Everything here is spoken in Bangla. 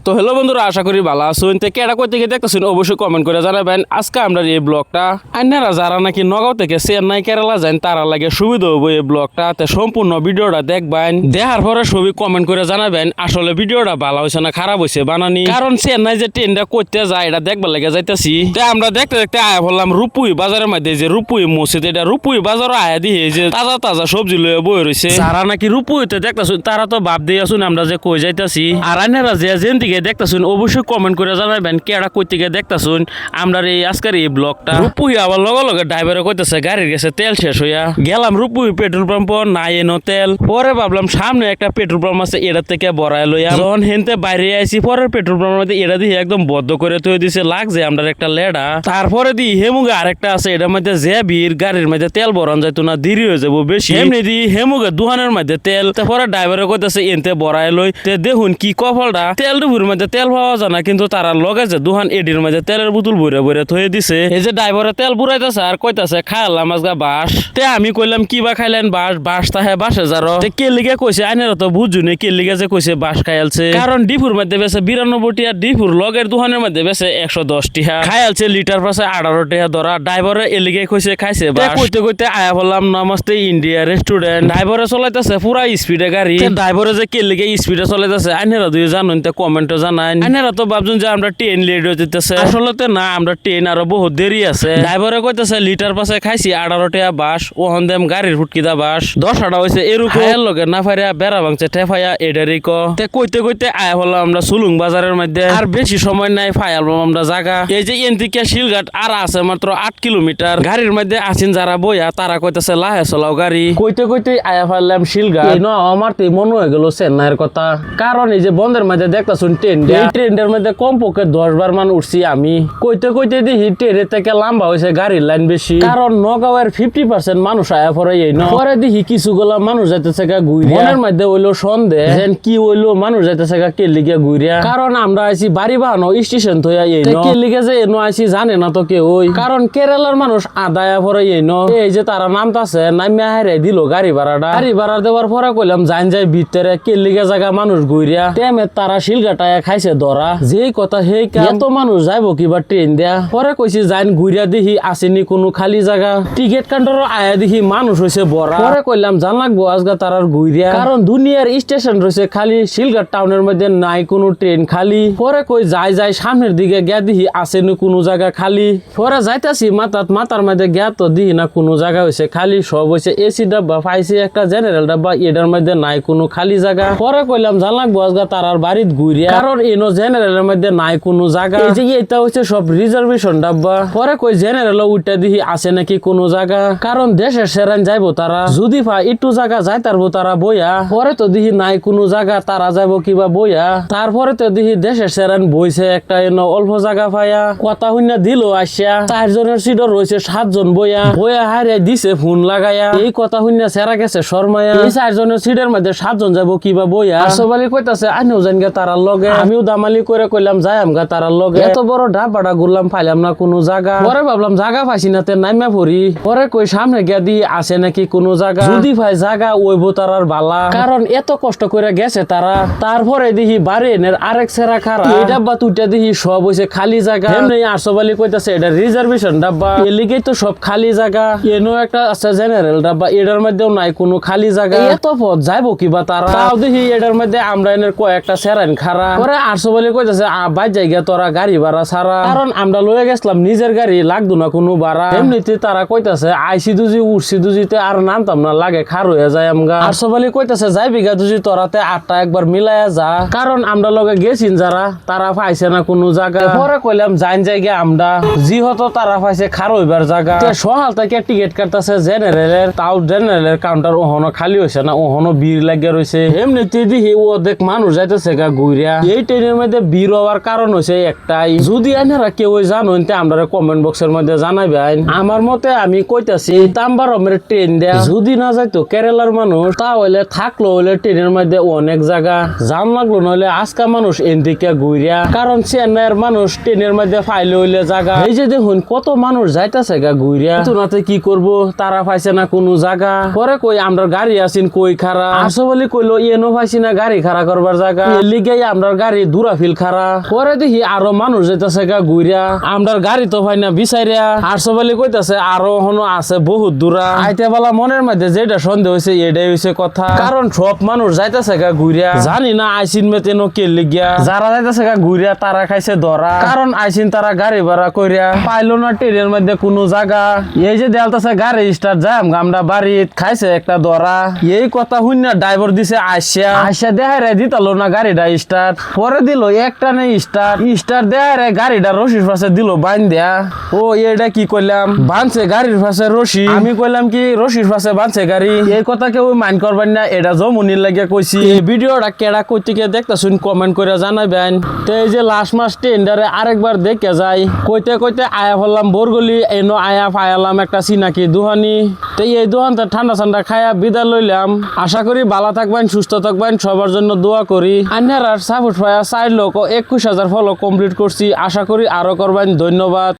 তো হ্যালো বন্ধুরা, আশা করি ভালো আছেন। তো কেডা কই থেকে দেখতেছেন অবশ্যই কমেন্ট করে জানাবেন। আজকে আমরা এই ব্লগটা আপনারা যারা নাকি নগাঁও থেকে চেন্নাই কেরালা যান তারা লাগে সুবিধা হবো এই ব্লগটা। তো সম্পূর্ণ ভিডিওটা দেখবেন, দেখার পরে সবই কমেন্ট করে জানাবেন আসলে ভিডিওটা ভালো হয়েছে না খারাপ হয়েছে বানানি। কারণ চেন্নাই যে ট্রেনটা করতে যায় এটা দেখবার লেগে যাইতেছি। তো আমরা দেখতে দেখতে আয়া বললাম রূপুই বাজারের মধ্যে, যে রূপুই মসজিদ, এটা রূপুই বাজারও আয়া দিয়ে যে তাজা তাজা সবজি লয়ে বই রয়েছে। যারা নাকি রূপুইতে দেখতেছুন তারা তো ভাব দিয়ে আসুন আমরা যে কই যাইতাছি। আর আইনারা যে যেন থেকে দেখতেছুন অবশ্যই কমেন্ট করে জানাবেন কেডা কই থেকে দেখতেছুন আমরা এই আজকের এই ব্লগটা। রূপুই আবার লগে লগে ড্রাইভারে কইতেছে গাড়ির গেছে তেল শেষ হইয়া গেলাম। রূপুই পেট্রোল পাম্প নাই এনো তেল, পরে ভাবলাম সামনে একটা পেট্রোল পাম্প আছে এটা থেকে বড়াই লইয়া। যখন হেনতে বাইরে আইসি পরের পেট্রোল পাম্পের মধ্যে এটা দিয়ে একদম বদ্ধ করে থয়ে দিছে, লাগছে আমরা একটা লেডা। তারপরে দি হেমুগে আরেকটা আছে এটার মধ্যে যে ভিড় গাড়ির মধ্যে তেল ভরান যাইতো না, দেরি হয়ে যাবো বেশি। এমনি দি হেমুগে দোকানের মধ্যে তেল, তারপরে ড্রাইভারে কইতেছে এনতে বড়াই লই। দেখুন কি কপালটা, তেল ডুবুর মধ্যে তেল পাওয়া যায় না কিন্তু তারা লগে যে দোকান এডির মধ্যে তেলের বোতল ভরে ভরে থয়ে দিছে। এই যে ড্রাইভারে তেল বুড়াইতেছে আর কইতাছে খাইলাম আজকে বাস। তে আমি কইলাম কি বা খাইলেন বাস? বাস তাহে বাসে যারো। কে লিগে কইছে আইনের তো বুঝুনি কে লিগে যে কইছে বাস খাইলছে। কারণ ডিপুর মধ্যে বেছে 92 টিয়া, ডিপুর লগের দোকানের মধ্যে বেছে 110 টিয়া, খাইলছে লিটার পাশে 18 টিয়া ধরা। ড্রাইভারে এলিগে কইছে খাইছে বাস। কইতে কইতে আয়া বললাম নমস্তে ইন্ডিয়া রেস্টুরেন্ট। ড্রাইভারে চলাইতেছে পুরা স্পিডে গাড়ি। ড্রাইভারে যে কে লিগে স্পিডে চলাইতেছে আইনেরা দুই জানুন, তে কমেন্টে জানান। আইনেরা তো ভাবছেন যে আমরা ট্রেন লেট হয়ে যেতেছে, আসলে তো না, আমরা ট্রেন আরো বহুত দেরি আছে। ড্রাইভারে কইতেছে লিটার পাশে খাইছি 18 টিয়া বাস, ওহন দেম গাড়ির ফুটকিদা বাস 10টা হইছে এরকম। এর লগে না ফারিয়া বেড়া ভাঙছে ঠেফাইয়া এডারি ক। তে কইতে কইতে আয়া হলো আমরা সুলুং বাজারের মধ্যে। আর বেশি সময় নাই ফাইলাম আমরা জায়গা। এই যে এনতিকে শিলঘাট আর আছে মাত্র 8 কিলোমিটার। গাড়ির মধ্যে আছেন যারা বইয়া তারা কইতেছে লাহে চলাও গাড়ি। কইতে কইতে আয়া ফাইলাম শিলঘাট। আমার তো মনে হয়ে গেল চেন্নাইয়ের কথা। কারণ এই যে বন্ধের মধ্যে দেখতাছুন ট্রেন, এই ট্রেনের মধ্যে কমপক্ষে 10 বার মান উঠছি আমি। কইতে কইতে দেখি ট্রেনের থেকে লম্বা হয়েছে গাড়ির লাইন বেশি। কারণ নগাঁওয়ের 50% মানুষ আয়া পরে এই ন। পরে দেখি কিছুগুলা মানুষ যাইতেছে গা ঘুরিয়া। মনের মধ্যে হইলো সন্দেহ যেন কি হইলো মানুষ যাইতেছে গা কেলিগে ঘুরিয়া। কারণ আমরা আইছি বাড়ি বানো স্টেশন থইয়া এই ন। কেলিগে যে এনো আইছি জানে না তো কেউ। কারণ কেরালার মানুষ আদায়া পরে এই ন। এই যে তারা নামতাছে নামিয়া হারে দিল গাড়ি ভাড়াটা। গাড়ি ভাড়া দেওয়ার পরে কইলাম জান যাই ভিতরে কেলিগে জায়গা মানুষ ঘুরিয়া। তেমে তারা শিলঘাটায় খাইছে ধরা। যেই কথা সেই এত মানুষ যাইবো কিবা ট্রেন দেয়া। পরে কইছি যাইন ঘুরিয়া দেখি আসেনি কোনো খালি জায়গা। টিকিট কাউন্টারও আয়া দেখি মানুষ হইছে বড়া। পরে কইলাম জান লাগবো আজকে তারার ঘুরিয়া। কারণ দুনিয়ার স্টেশন রয়েছে খালি, শিলঘাট টাউনের মধ্যে নাই কোনো ট্রেন খালি। পরে কই যাই যাই সামনের দিকে গিয়া দেখি আসেনি কোনো জায়গা খালি। পরে যাইতাছি মাথার মধ্যে গিয়া তো দেখি না কোনো জায়গা হইছে খালি, সব হইছে এসি ডাব্বা। পাইছি একটা জেনারেল ডাব্বা, এটার মধ্যে নাই কোনো খালি জায়গা। পরে কইলাম জান লাগবো আজকে তারার বাড়িত ঘুরিয়া। কারণ এনো জেনারেলের মধ্যে নাই কোনো জায়গা। এই যে এটা হচ্ছে সব রিজার্ভেশন ডাব্বা। পরে কই জেনারেল উঠটা দেখি আছে নাকি কোনো জায়গা। কারণ দেশের সেরান যাইবো তারা, যদি একটু জায়গা যাই তারবো তারা বইয়া। পরে তো দেখি নাই কোনো জায়গা, তারা যাইবো কিবা বইয়া। তারপরে তো দেখি দেশের সেরান বইছে একটা এনো অল্প জায়গা পাইয়া। কথা শুনা দিল আসিয়া 4 জনের সিটর রয়েছে 7 জন বইয়া। বইয়া হারে দিছে ফোন লাগাইয়া। এই কথা শুনা সেরা গেছে শর্মায়া। এই 4 জনের সিটের মধ্যে 7 জন যাইবো কিবা বইয়া। সবাই কইতাছে আমিও জান গে তারার লগে। আমিও দামালি করে কইলাম যাই আমগা তারার লগে। এত বড় ডাবাটা ঘুরলাম পাইলাম না কোনো জায়গা। পরে ভাবলাম জায়গা পাইছি না, তে নাইমা পড়ি। পরে কই সামনে গিয়া দি আছে নাকি কোনো জায়গা, যদি ভাই জায়গা ওইবো তারার বালা। কারণ এত কষ্ট করে গেছে তারা। তারপরে দেখি বাড়ি এনের আরেক সেরা খারা। এই ডাব্বা তুইটা দেখি সব হইছে খালি জায়গা। এমনি আরসবালি কইতাছে এটা রিজার্ভেশন ডাব্বা, এলিগেই তো সব খালি জায়গা। এনো একটা আছে জেনারেল ডাব্বা, এটার মধ্যেও নাই কোনো খালি জায়গা। এত পথ যাইবো কিবা তারা। তাও দেখি এটার মধ্যে আমরা এনের কয়েকটা সেরাইন খারা। পরে আরসবালি কইতাছে বাই জায়গা তোরা গাড়ি ভাড়া ছাড়া। কারণ আমরা লয়ে গেছিলাম নিজের গাড়ি, লাগতো না কোনো ভাড়া। এমনিতে তারা কইতাছে আইসি দুজি উঠছি দুজিতে আর নামতাম না, লাগে খার হয়ে যায় আমগা। আরসবালি কইতাছে যাই বিঘা দুজি তোরাতে 8টা একবার মিলাইয়া যা। কারণ আমরা লগে গেছিন যারা তারা পাইছে না কোনো জায়গা। পরে কইলাম যাইন জায়গা আমরা যেহেতু তারা পাইছে খার হইবার জায়গা। সকাল থেকে টিকিট কাটতেছে জেনারেলের, তাও জেনারেলের কাউন্টার ওহনো খালি হয়েছে না, ওহনো ভিড় লাগিয়ে রয়েছে। এমনিতে দেখি অর্ধেক মানুষ যাইতেছে গা ঘুরিয়া। এই ট্রেনের মধ্যে ভিড় হওয়ার কারণ হয়েছে একটাই, যদি আপনারা কেউ জানেন তে আমরা কমেন্ট বক্সের মধ্যে জানাবেন। আমার মতে আমি কইতাছি তাম্বারমের ট্রেন দেয়া যদি না যাইতো কেরালার মানুষ, তাহলে থাকলো হইলে ট্রেনের মধ্যে অনেক জায়গা জাম লাগলো, নইলে আজকা মানুষ এদিকে ঘুরিয়া। কারণ চেন্নাইয়ের মানুষ ট্রেনের মধ্যে ফাইলে হইলে জায়গা। এই যে দেখুন কত মানুষ যাইতেছে গা ঘুরিয়া, তোনাতে কি করবো তারা পাইছে না কোনো জায়গা। পরে কই আমরা গাড়ি আসিন কই খারা, আসো বলি কইলো এনো পাইছি না গাড়ি খাড়া করবার জায়গা। এর লিগে আমরা গাড়ি দুরা ফিল খারা পরে দেখি আরো মানুষ যেতেছে গা ঘুরিয়া আমরার গাড়ি তো ভাই না বিচাইরা আর সবাই কইতাছে আরো হনো আছে বহুত দূরা আইতে বলা মনের মধ্যে যেটা সন্দেহ হয়েছে এটাই হয়েছে কথা কারণ সব মানুষ যাইতেছে গা ঘুরিয়া জানি না আইসিন মেতেনো কে লিগিয়া যারা যাইতেছে গা ঘুরিয়া তারা খাইছে ধরা কারণ আইসিন তারা গাড়ি ভাড়া কইরা পাইলো না ট্রেনের মধ্যে কোনো জায়গা এই যে দেলতাছে গাড়ি স্টার্ট যাম আমরা বাড়িত খাইছে একটা ধরা এই কথা শুন না ড্রাইভার দিছে আইসা দেখাই রে দিতালো না গাড়িটা স্টার্ট পরে দিল একটা নেই স্টার্ট দেখাই রে গাড়িটা রশির পাশে দিল বাইন দেয়া ও এটা কি করলাম বানছে গাড়ির পাশে রশি আমি কইলাম কি রশির পাশে বানছে গাড়ি এই কথা কেউ মাইন্ড করবেন না এটা জমুনির লাগে কইছি এই ভিডিওটা কেডা কই থেকে দেখতাছুন কমেন্ট করে জানাবেন তো এই যে লাস্ট মাস টেন্ডারে আরেকবার দেখে যাই কইতে কইতে আয়া ফেললাম বোরগলি এনো আয়া ফায়ালাম একটা চিনাকি দুহানি তো এই দোকানটা ঠান্ডা ঠান্ডা খায়া বিদায় লইলাম আশা করি ভালো থাকবেন সুস্থ থাকবেন সবার জন্য দোয়া করি আন্যার সাপোর্ট পায়া 4 লক্ষ 21,000 ফলো কমপ্লিট করছি আশা করি আরো করবেন ধন্যবাদ।